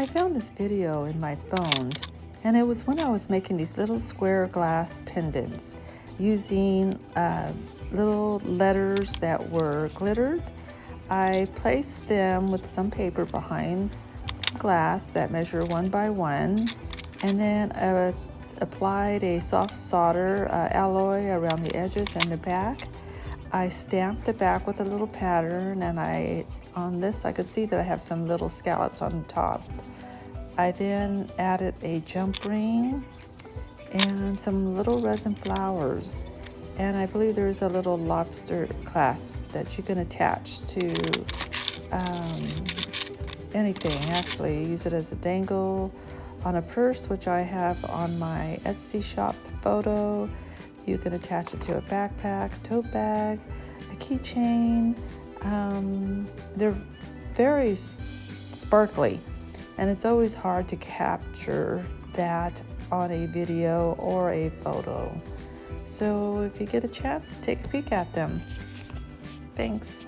I found this video in my phone, and it was when I was making these little square glass pendants using little letters that were glittered. I placed them with some paper behind some glass that measure 1 by 1, and then applied a soft solder alloy around the edges and the back. I stamped the back with a little pattern, and on this I could see that I have some little scallops on the top. I then added a jump ring and some little resin flowers, and I believe there's a little lobster clasp that you can attach to anything. Actually, use it as a dangle on a purse, which I have on my Etsy shop photo. You can attach it to a backpack, tote bag, a keychain. They're very sparkly, and it's always hard to capture that on a video or a photo. So if you get a chance, take a peek at them. Thanks.